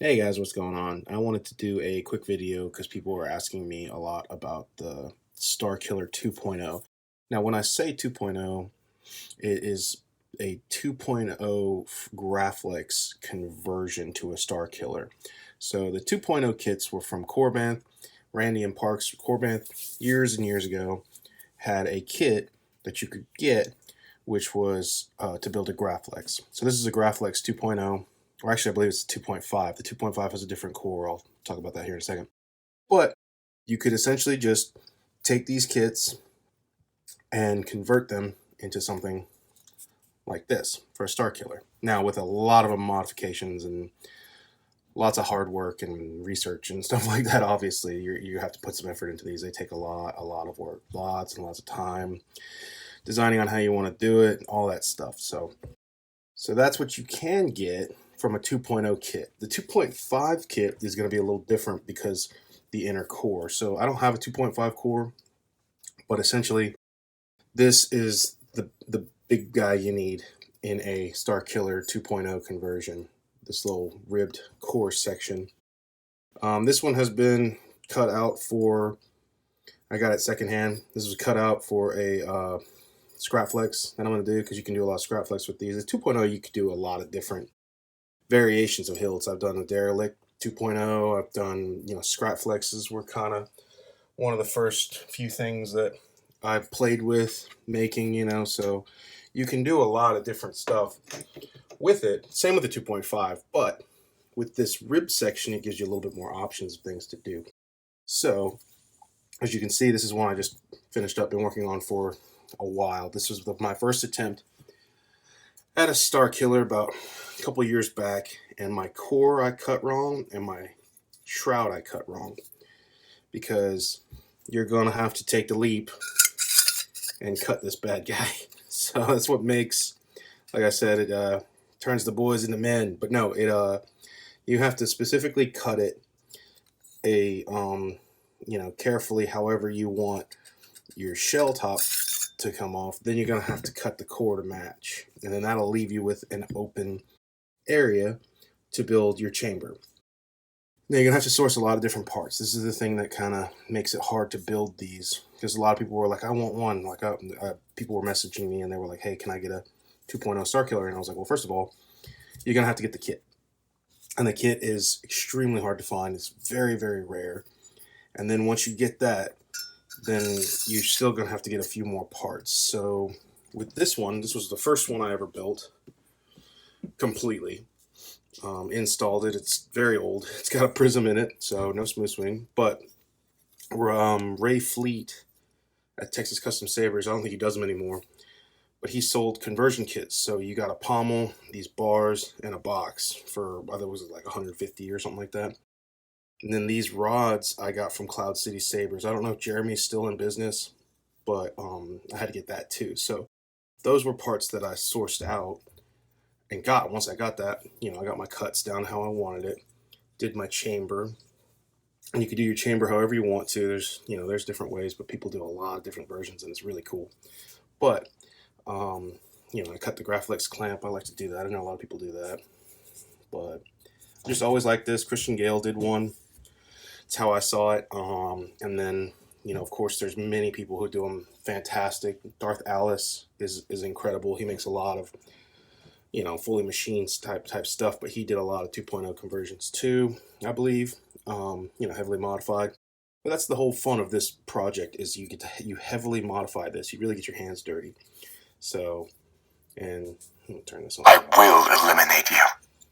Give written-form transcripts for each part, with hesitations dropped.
Hey guys, what's going on? I wanted to do a quick video because people were asking me a lot about the Starkiller 2.0. Now, when I say 2.0, it is a 2.0 Graphics conversion to a Starkiller. So the 2.0 kits were from Corbanth. Randy and Parks Corbanth years and years ago had a kit that you could get, which was to build a Graphics. So this is a Graphics 2.0. Or actually, I believe it's 2.5. The 2.5 has a different core. I'll talk about that here in a second. But you could essentially just take these kits and convert them into something like this for a Starkiller. Now, with a lot of modifications and lots of hard work and research and stuff like that, obviously, you have to put some effort into these. They take a lot of work, lots and lots of time, designing on how you want to do it, all that stuff. So that's what you can get from a 2.0 kit. The 2.5 kit is going to be a little different because the inner core. So I don't have a 2.5 core, but essentially this is the big guy you need in a Starkiller 2.0 conversion. This little ribbed core section. This one has been cut out for, I got it secondhand. This was cut out for a scrap flex that I'm going to do because you can do a lot of scrap flex with these. The 2.0 you could do a lot of different variations of hilts. I've done a derelict 2.0. I've done, scrap flexes were kind of one of the first few things that I played with making, so you can do a lot of different stuff with it. Same with the 2.5, but with this rib section, it gives you a little bit more options of things to do. So as you can see, this is one I just finished up, been working on for a while. This was my first attempt at a Starkiller about a couple years back, and my core I cut wrong and my shroud I cut wrong, because you're gonna have to take the leap and cut this bad guy. So that's what makes, like I said, it turns the boys into men. But no, you have to specifically cut it carefully, however you want your shell top to come off. Then you're gonna have to cut the core to match, and then that'll leave you with an open area to build your chamber. Now you're gonna have to source a lot of different parts. This is the thing that kind of makes it hard to build these, because a lot of people were like, I want one. Like people were messaging me and they were like, hey, can I get a 2.0 Starkiller? And I was like, well, first of all, you're gonna have to get the kit, and the kit is extremely hard to find. It's very, very rare. And then once you get that, then you're still gonna have to get a few more parts. So with this one, this was the first one I ever built completely. Installed it. It's very old. It's got a prism in it, so no smooth swing. But Ray Fleet at Texas Custom Sabers, I don't think he does them anymore, but he sold conversion kits. So you got a pommel, these bars, and a box for, I think, was it like 150 or something like that. And then these rods I got from Cloud City Sabers. I don't know if Jeremy's still in business, but I had to get that too. So those were parts that I sourced out and got. Once I got that, I got my cuts down how I wanted it, did my chamber. And you can do your chamber however you want to. There's different ways, but people do a lot of different versions, and it's really cool. But I cut the Graphics clamp. I like to do that. I know a lot of people do that, but I just always like this. Christian Gale did one. It's how I saw it. And then of course, there's many people who do them fantastic. Darth Alice is incredible. He makes a lot of fully machines type stuff, but he did a lot of 2.0 conversions too, I believe. Heavily modified. But that's the whole fun of this project, is you heavily modify this. You really get your hands dirty. So, and let me turn this on. I will eliminate you.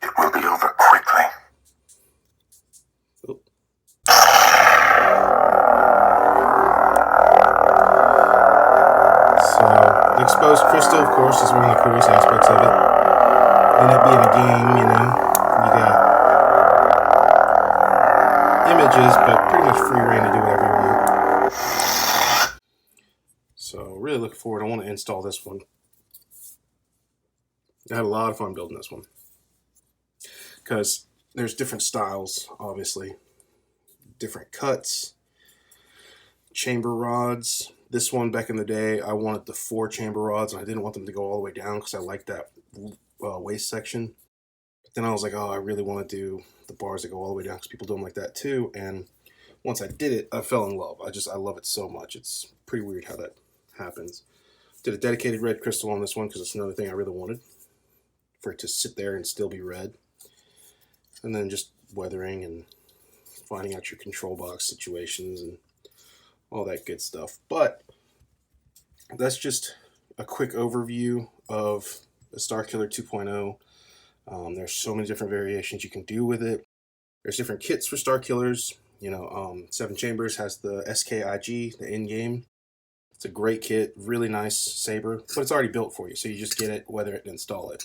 It will be over quickly. Oh. So, exposed crystal, of course, is one of the coolest aspects of it. And it being a game, you got images, but pretty much free reign to do whatever you want. So really looking forward. I want to install this one. I had a lot of fun building this one, because there's different styles, obviously, different cuts, chamber rods. This one, back in the day, I wanted the 4 chamber rods, and I didn't want them to go all the way down because I like that waist section. then I was like, oh, I really want to do the bars that go all the way down because people do them like that too. And once I did it, I fell in love. I love it so much. It's pretty weird how that happens. Did a dedicated red crystal on this one because it's another thing I really wanted, for it to sit there and still be red. And then just weathering and finding out your control box situations and all that good stuff. But that's just a quick overview of the Starkiller 2.0. There's so many different variations you can do with it. There's different kits for Starkillers. You know, Seven Chambers has the SKIG, the in-game. It's a great kit, really nice saber, but it's already built for you, so you just get it, weather it, and install it.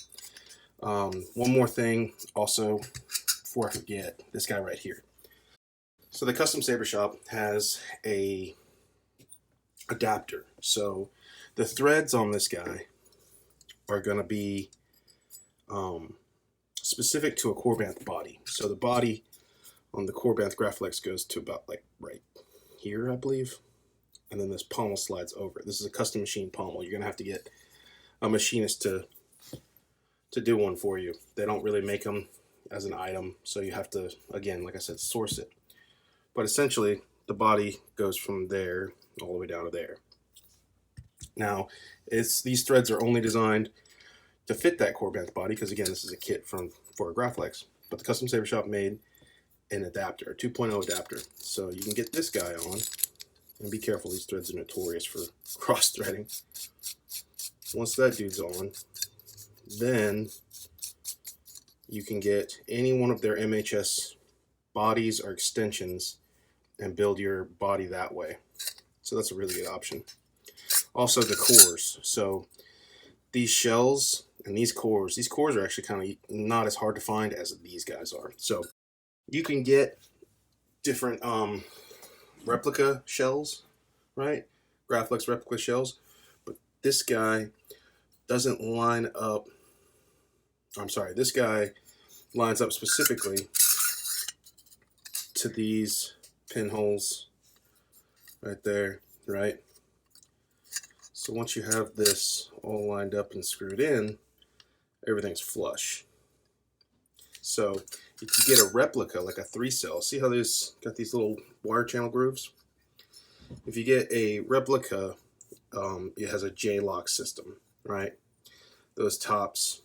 One more thing, also, before I forget, this guy right here. So the Custom Saber Shop has a adapter. So the threads on this guy are going to be specific to a Corbanth body. So the body on the Corbanth Graflex goes to about like right here, I believe. And then this pommel slides over. This is a custom machine pommel. You're going to have to get a machinist to do one for you. They don't really make them as an item, so you have to, again, like I said, source it. But essentially, the body goes from there all the way down to there. Now, these threads are only designed to fit that Corbanth body, because again, this is a kit for a Graflex. But the Custom Saber Shop made an adapter, a 2.0 adapter. So you can get this guy on, and be careful, these threads are notorious for cross-threading. Once that dude's on, then you can get any one of their MHS bodies or extensions and build your body that way. So that's a really good option. Also the cores. So these shells and these cores are actually kind of not as hard to find as these guys are. So you can get different replica shells, right? Graflex replica shells, but this guy doesn't line up. I'm sorry, this guy lines up specifically to these pinholes right there, right? So once you have this all lined up and screwed in, everything's flush. So if you get a replica, like a 3-cell, see how there's got these little wire channel grooves? If you get a replica, it has a J-lock system, right? Those tops,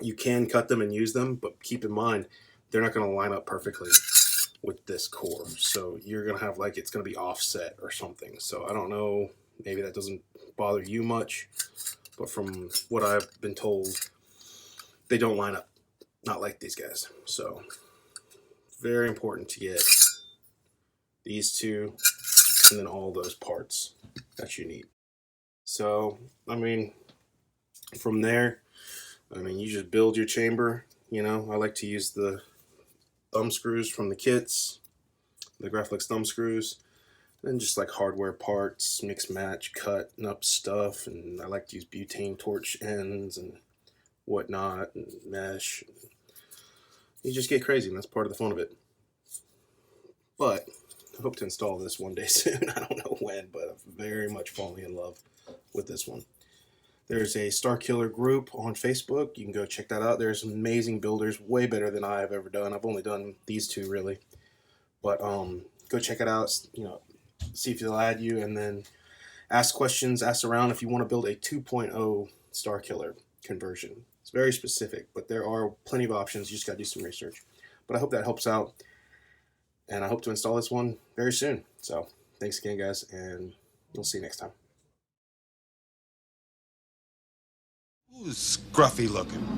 you can cut them and use them, but keep in mind, they're not going to line up perfectly with this core. So you're going to have, like, it's going to be offset or something. So I don't know, maybe that doesn't bother you much, but from what I've been told, they don't line up, not like these guys. So very important to get these two and then all those parts that you need. So, I mean, from there, you just build your chamber. You know, I like to use the thumb screws from the kits, the Graflex thumb screws, and just like hardware parts, mix match, cut up stuff, and I like to use butane torch ends and whatnot, and mesh. You just get crazy, and that's part of the fun of it. But I hope to install this one day soon. I don't know when, but I'm very much falling in love with this one. There's a Starkiller group on Facebook. You can go check that out. There's amazing builders, way better than I've ever done. I've only done these two, really. But go check it out. You know, see if they'll add you, and then ask questions, ask around if you want to build a 2.0 Starkiller conversion. It's very specific, but there are plenty of options. You just got to do some research. But I hope that helps out, and I hope to install this one very soon. So thanks again, guys, and we'll see you next time. Who's scruffy looking?